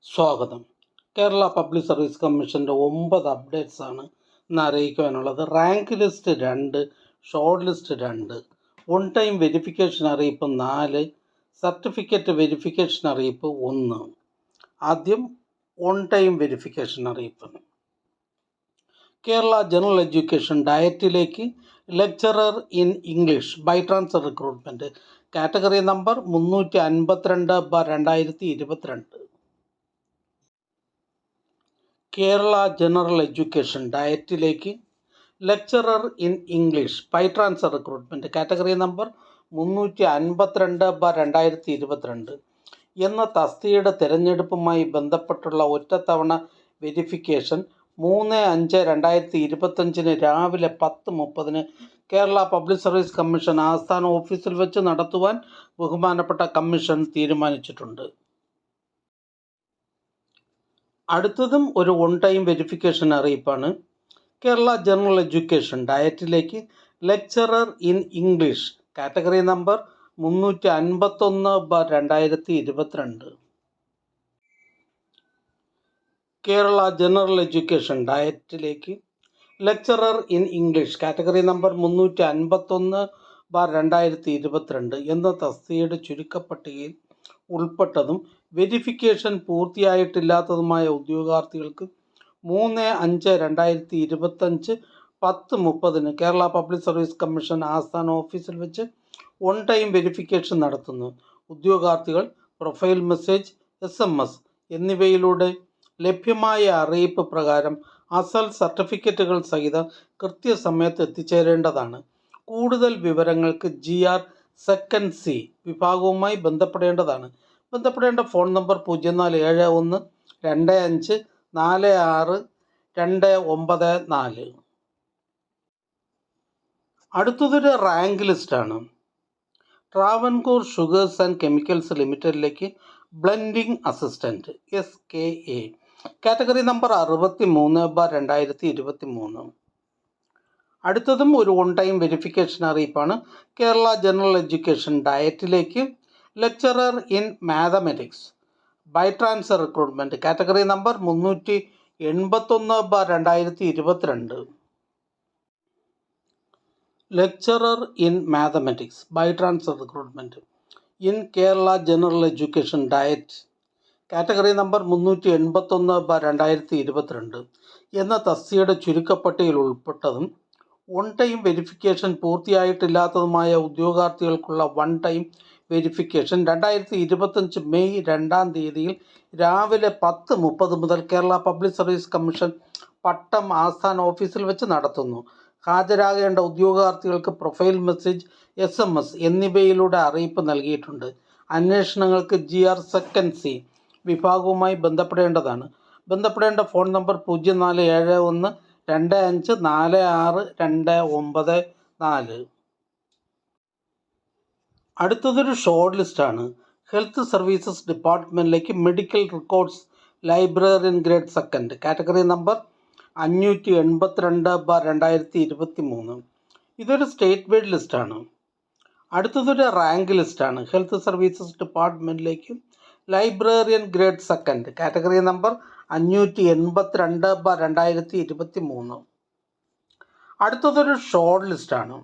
സ്വാഗതം. Kerala public service കമ്മീഷൻ്റെ 9 updates ആണ് ഇന്ന് അറിയിക്കുവാനുള്ളത്. Rank list 2, short list 2, on time verification അറിയിപ്പ് 4, സർട്ടിഫിക്കറ്റ് വെരിഫിക്കേഷൻ അറിയിപ്പ് 1. ആദ്യം ഓൺ ടൈം വെരിഫിക്കേഷൻ അറിയിപ്പ്. കേരള ജനറൽ എഡ്യൂക്കേഷൻ ഡയറ്റിലേക്ക് lecturer in English by transfer recruitment category number 352/2022. Kerala general education ഡയറ്റിലേക്ക് lecturer in English by transfer recruitment category number 352/2022 എന്ന തസ്തികയുടെ തിരഞ്ഞെടുപ്പുമായി ബന്ധപ്പെട്ടുള്ള ഒറ്റത്തവണ വെരിഫിക്കേഷൻ 3/5/2025 രാവിലെ 10:30 കേരള പബ്ലിക് സർവീസ് കമ്മീഷൻ ആസ്ഥാന ഓഫീസിൽ വെച്ച് നടത്തുവാൻ ബഹുമാനപ്പെട്ട കമ്മീഷൻ തീരുമാനിച്ചിട്ടുണ്ട്. അടുത്തതും ഒരു ഓൺ ടൈം വെരിഫിക്കേഷൻ അറിയിപ്പാണ്. കേരള ജനറൽ എഡ്യൂക്കേഷൻ ഡയറ്റിലേക്ക് lecturer in English category number 351/2022. Kerala general education ഡയറ്റിലേക്ക് lecturer in English category number 352/2022 എന്ന തസ്തികയുടെ ചുരുക്കപ്പട്ടികയിൽ ഉൾപ്പെട്ടതും വെരിഫിക്കേഷൻ പൂർത്തിയായിട്ടില്ലാത്തതുമായ ഉദ്യോഗാർത്ഥികൾക്ക് 3/5/2025 10:30 കേരള പബ്ലിക് സർവീസ് കമ്മീഷൻ ആസ്ഥാന ഓഫീസിൽ വെച്ച് ഓൺ ടൈം വെരിഫിക്കേഷൻ നടത്തുന്നു. ഉദ്യോഗാർത്ഥികൾ പ്രൊഫൈൽ മെസ്സേജ്, SMS എന്നിവയിലൂടെ ലഭ്യമായ അറിയിപ്പ് പ്രകാരം അസൽ സർട്ടിഫിക്കറ്റുകൾ സഹിതം കൃത്യസമയത്ത് എത്തിച്ചേരേണ്ടതാണ്. കൂടുതൽ വിവരങ്ങൾക്ക് GR സെക്കൻഡ് C വിഭാഗവുമായി ബന്ധപ്പെടേണ്ടതാണ്. ബന്ധപ്പെടേണ്ട ഫോൺ നമ്പർ 0471 25 46 294. അടുത്തതൊരു റാങ്ക് ലിസ്റ്റാണ്. ട്രാവൻകൂർ ഷുഗേഴ്സ് ആൻഡ് കെമിക്കൽസ് ലിമിറ്റഡിലേക്ക് blending assistant SKA category number 63/2023. അടുത്തതും ഒരു ഓൺ ടൈം വെരിഫിക്കേഷൻ അറിയിപ്പാണ്. കേരള ജനറൽ എഡ്യൂക്കേഷൻ ഡയറ്റിലേക്ക് lecturer in mathematics by transfer recruitment category number 381/2022. Lecturer in mathematics by transfer recruitment in Kerala general education DIET category number 381/2022 എന്ന തസ്തികയുടെ ചുരുക്കപ്പട്ടികയിൽ ഉൾപ്പെട്ടതും on time verification പൂർത്തിയായിട്ടില്ലാത്തതുമായ ഉദ്യോഗാർത്ഥികൾക്കുള്ള വൺ ടൈം വെരിഫിക്കേഷൻ 2025 മെയ് 2 രാവിലെ 10:30 മുതൽ കേരള പബ്ലിക് സർവീസ് കമ്മീഷൻ പട്ടം ആസ്ഥാന ഓഫീസിൽ വെച്ച് നടത്തുന്നു. ഹാജരാകേണ്ട ഉദ്യോഗാർത്ഥികൾക്ക് പ്രൊഫൈൽ മെസ്സേജ്, SMS എന്നിവയിലൂടെ അറിയിപ്പ് നൽകിയിട്ടുണ്ട്. അന്വേഷണങ്ങൾക്ക് GR സെക്കൻഡ് C വിഭാഗവുമായി ബന്ധപ്പെടേണ്ടതാണ്. ബന്ധപ്പെടേണ്ട ഫോൺ നമ്പർ 0471 25 46 294. അടുത്തതൊരു ഷോർട്ട് ലിസ്റ്റാണ്. ഹെൽത്ത് സർവീസസ് ഡിപ്പാർട്ട്മെൻറ്റിലേക്ക് medical records librarian grade second category number 582/2023. ഇതൊരു സ്റ്റേറ്റ് വൈഡ് ലിസ്റ്റാണ്. അടുത്തതൊരു റാങ്ക് ലിസ്റ്റാണ്. ഹെൽത്ത് സർവീസസ് ഡിപ്പാർട്ട്മെൻറ്റിലേക്ക് librarian grade second category number 582/2023. അടുത്തതൊരു ഷോർട്ട് ലിസ്റ്റാണ്.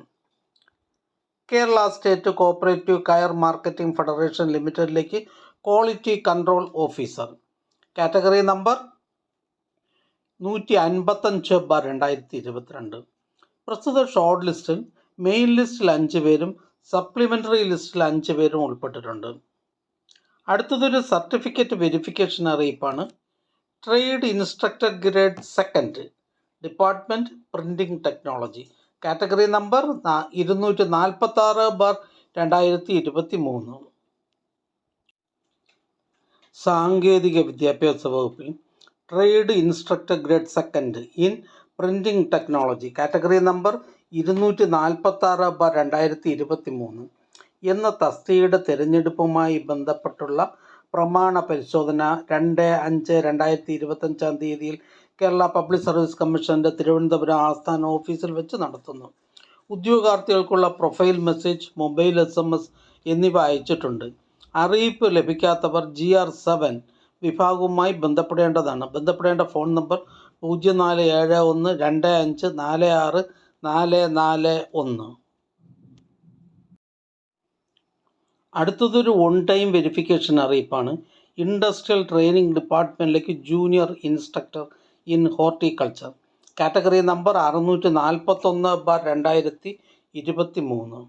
Kerala state cooperative coir marketing federation ലിമിറ്റഡിലേക്ക് quality control officer category number 155/2022. പ്രസ്തുത ഷോർട്ട് ലിസ്റ്റിൽ മെയിൻ ലിസ്റ്റിൽ 5 പേരും സപ്ലിമെൻ്ററി ലിസ്റ്റിൽ 5 പേരും ഉൾപ്പെട്ടിട്ടുണ്ട്. അടുത്തതൊരു സർട്ടിഫിക്കറ്റ് വെരിഫിക്കേഷൻ അറിയിപ്പാണ്. Trade instructor grade second department printing technology category number 246/2023. സാങ്കേതിക വിദ്യാഭ്യാസ വകുപ്പിൽ trade instructor grade second in printing technology category number 246/2023 എന്ന തസ്തികയുടെ തിരഞ്ഞെടുപ്പുമായി ബന്ധപ്പെട്ടുള്ള പ്രമാണ പരിശോധന 2/5/2025 കേരള പബ്ലിക് സർവീസ് കമ്മീഷൻ്റെ തിരുവനന്തപുരം ആസ്ഥാന ഓഫീസിൽ വെച്ച് നടത്തുന്നു. ഉദ്യോഗാർത്ഥികൾക്കുള്ള പ്രൊഫൈൽ മെസ്സേജ്, മൊബൈൽ SMS എന്നിവ അയച്ചിട്ടുണ്ട്. അറിയിപ്പ് ലഭിക്കാത്തവർ GR7 വിഭാഗവുമായി ബന്ധപ്പെടേണ്ടതാണ്. ബന്ധപ്പെടേണ്ട ഫോൺ നമ്പർ 047125464441. അടുത്തതൊരു ഓൺ ടൈം വെരിഫിക്കേഷൻ അറിയിപ്പാണ്. ഇൻഡസ്ട്രിയൽ ട്രെയിനിങ് ഡിപ്പാർട്ട്മെൻറ്റിലേക്ക് junior instructor in horticulture, category number 641/2023.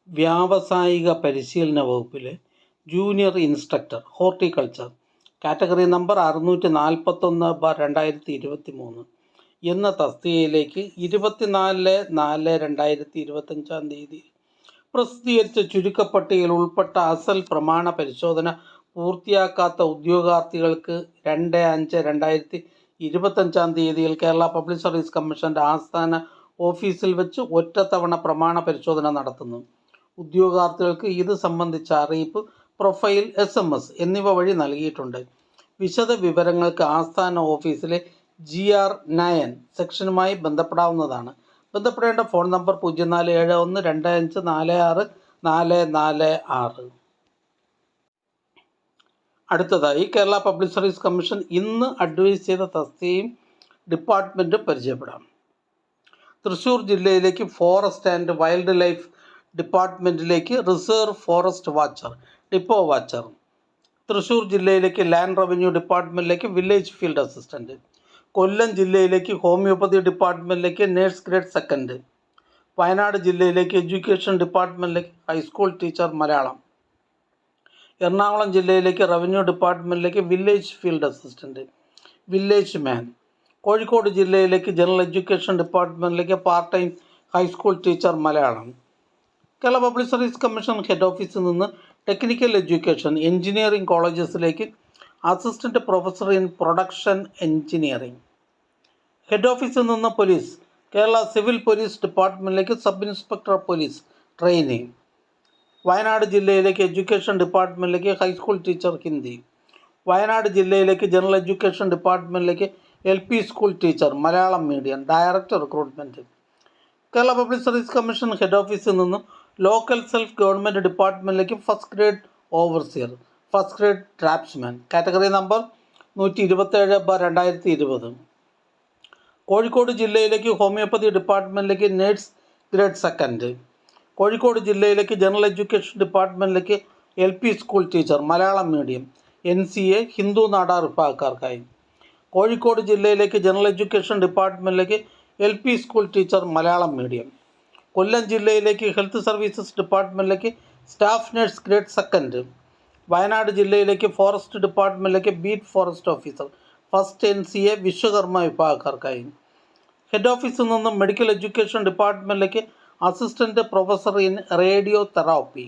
വ്യാവസായിക പരിശീലന വകുപ്പിലെ junior instructor horticulture, category number 641/2023 എന്ന തസ്തികയിലേക്ക് 24/4/2025 പ്രസിദ്ധീകരിച്ച ചുരുക്കപ്പട്ടികയിൽ ഉൾപ്പെട്ട അസൽ പ്രമാണ പരിശോധന പൂർത്തിയാക്കാത്ത ഉദ്യോഗാർത്ഥികൾക്ക് 2/5/2025 കേരള പബ്ലിക് സർവീസ് കമ്മീഷൻ്റെ ആസ്ഥാന ഓഫീസിൽ വെച്ച് ഒറ്റത്തവണ പ്രമാണ പരിശോധന നടത്തുന്നു. ഉദ്യോഗാർത്ഥികൾക്ക് ഇത് സംബന്ധിച്ച അറിയിപ്പ്, പ്രൊഫൈൽ, SMS എന്നിവ വഴി നൽകിയിട്ടുണ്ട്. വിശദ വിവരങ്ങൾക്ക് ആസ്ഥാന ഓഫീസിലെ GR9 സെക്ഷനുമായി ബന്ധപ്പെടാവുന്നതാണ്. ബന്ധപ്പെടേണ്ട ഫോൺ നമ്പർ 047125464446. അടുത്തതായി കേരള പബ്ലിക് സർവീസ് കമ്മീഷൻ ഇന്ന് അഡ്വൈസ് ചെയ്ത തസ്തികയും ഡിപ്പാർട്ട്മെൻറ്റും പരിചയപ്പെടാം. തൃശ്ശൂർ ജില്ലയിലേക്ക് ഫോറസ്റ്റ് ആൻഡ് വൈൽഡ് ലൈഫ് ഡിപ്പാർട്ട്മെൻറ്റിലേക്ക് reserve forest watcher, depot watcher. Thrissur ജില്ലയിലേക്ക് ലാൻഡ് റവന്യൂ ഡിപ്പാർട്ട്മെൻറ്റിലേക്ക് വില്ലേജ് ഫീൽഡ് അസിസ്റ്റൻറ്റ്. കൊല്ലം ജില്ലയിലേക്ക് ഹോമിയോപ്പതി ഡിപ്പാർട്ട്മെൻറ്റിലേക്ക് നേഴ്സ് ഗ്രേഡ് സെക്കൻഡ്. വയനാട് ജില്ലയിലേക്ക് എഡ്യൂക്കേഷൻ ഡിപ്പാർട്ട്മെൻറ്റിലേക്ക് ഹൈസ്കൂൾ ടീച്ചർ മലയാളം. എറണാകുളം ജില്ലയിലേക്ക് റവന്യൂ ഡിപ്പാർട്ട്മെൻറ്റിലേക്ക് village field assistant, village man. Kozhikode ജില്ലയിലേക്ക് ജനറൽ എഡ്യൂക്കേഷൻ ഡിപ്പാർട്ട്മെൻറ്റിലേക്ക് part time high school teacher Malayalam. Kerala public service commission head ഓഫീസിൽ നിന്ന് ടെക്നിക്കൽ എഡ്യൂക്കേഷൻ എഞ്ചിനീയറിംഗ് കോളേജസിലേക്ക് assistant professor in production engineering. Head ഓഫീസിൽ നിന്ന് പോലീസ്, കേരള സിവിൽ പോലീസ് ഡിപ്പാർട്ട്മെൻറ്റിലേക്ക് sub inspector police training. Wayanad ജില്ലയിലേക്ക് education ഡിപ്പാർട്ട്മെൻറ്റിലേക്ക് ഹൈസ്കൂൾ ടീച്ചർ ഹിന്ദി. വയനാട് ജില്ലയിലേക്ക് ജനറൽ എഡ്യൂക്കേഷൻ ഡിപ്പാർട്ട്മെൻറ്റിലേക്ക് LP school teacher Malayalam medium, director recruitment. Kerala public service commission head ഓഫീസിൽ നിന്നും ലോക്കൽ സെൽഫ് ഗവൺമെൻറ് ഡിപ്പാർട്ട്മെൻറ്റിലേക്ക് first grade overseer, first grade draftsman, category number 127/2020. കോഴിക്കോട് ജില്ലയിലേക്ക് ഹോമിയോപ്പതി ഡിപ്പാർട്ട്മെൻറ്റിലേക്ക് നേഴ്സ് ഗ്രേഡ് സെക്കൻഡ്. കോഴിക്കോട് ജില്ലയിലേക്ക് ജനറൽ എഡ്യൂക്കേഷൻ ഡിപ്പാർട്ട്മെൻറ്റിലേക്ക് LP school teacher Malayalam medium, NCA Hindu Nadar വിഭാഗക്കാർക്കായി. കോഴിക്കോട് ജില്ലയിലേക്ക് ജനറൽ എഡ്യൂക്കേഷൻ ഡിപ്പാർട്ട്മെൻറ്റിലേക്ക് LP school teacher Malayalam medium. Kollam ജില്ലയിലേക്ക് ഹെൽത്ത് സർവീസസ് ഡിപ്പാർട്ട്മെൻറ്റിലേക്ക് staff nurse grade second. Wayanad ജില്ലയിലേക്ക് ഫോറസ്റ്റ് ഡിപ്പാർട്ട്മെൻറ്റിലേക്ക് beat forest officer, first NCA Vishwakarma വിഭാഗക്കാർക്കായി. ഹെഡ് ഓഫീസിൽ നിന്നും മെഡിക്കൽ എഡ്യൂക്കേഷൻ ഡിപ്പാർട്ട്മെൻറ്റിലേക്ക് assistant professor in radiotherapy.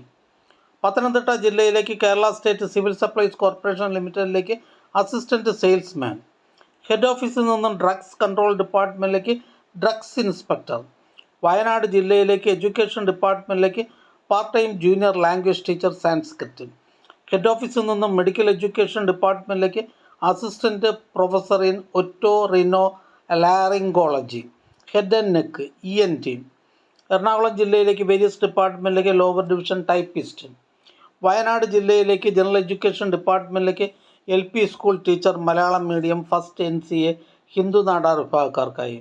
Pathanamthitta ജില്ലയിലേക്ക് Kerala state civil supplies corporation ലിമിറ്റഡിലേക്ക് അസിസ്റ്റൻറ്റ് സെയിൽസ്മാൻ. ഹെഡ് ഓഫീസിൽ നിന്നും ഡ്രഗ്സ് കൺട്രോൾ ഡിപ്പാർട്ട്മെൻറ്റിലേക്ക് ഡ്രഗ്സ് ഇൻസ്പെക്ടർ. വയനാട് ജില്ലയിലേക്ക് എഡ്യൂക്കേഷൻ ഡിപ്പാർട്ട്മെൻറ്റിലേക്ക് part time junior language teacher Sanskrit. Head ഓഫീസിൽ നിന്നും മെഡിക്കൽ എഡ്യൂക്കേഷൻ ഡിപ്പാർട്ട്മെൻറ്റിലേക്ക് assistant professor in otorhinolaryngology, head and neck, ENT. Ernakulam ജില്ലയിലേക്ക് വേരിയസ് ഡിപ്പാർട്ട്മെൻറ്റിലേക്ക് ലോവർ ഡിവിഷൻ ടൈപ്പിസ്റ്റ്. വയനാട് ജില്ലയിലേക്ക് ജനറൽ എഡ്യൂക്കേഷൻ ഡിപ്പാർട്ട്മെൻറ്റിലേക്ക് LP school teacher Malayalam medium, first NCA Hindu Nadar വിഭാഗക്കാർക്കായി.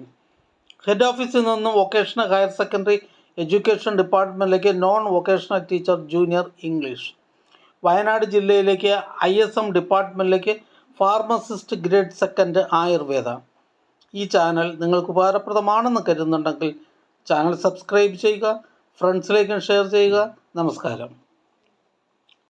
ഹെഡ് ഓഫീസിൽ നിന്നും വൊക്കേഷണൽ ഹയർ സെക്കൻഡറി എഡ്യൂക്കേഷൻ ഡിപ്പാർട്ട്മെൻറ്റിലേക്ക് non vocational teacher junior English. Wayanad ജില്ലയിലേക്ക് ISM ഡിപ്പാർട്ട്മെൻറ്റിലേക്ക് ഫാർമസിസ്റ്റ് ഗ്രേഡ് സെക്കൻഡ് ആയുർവേദ. ഈ ചാനൽ നിങ്ങൾക്ക് ഉപകാരപ്രദമാണെന്ന് കരുതുന്നുണ്ടെങ്കിൽ ചാനൽ സബ്സ്ക്രൈബ് ചെയ്യുക, ഫ്രണ്ട്സിലേക്കും ഷെയർ ചെയ്യുക. നമസ്കാരം.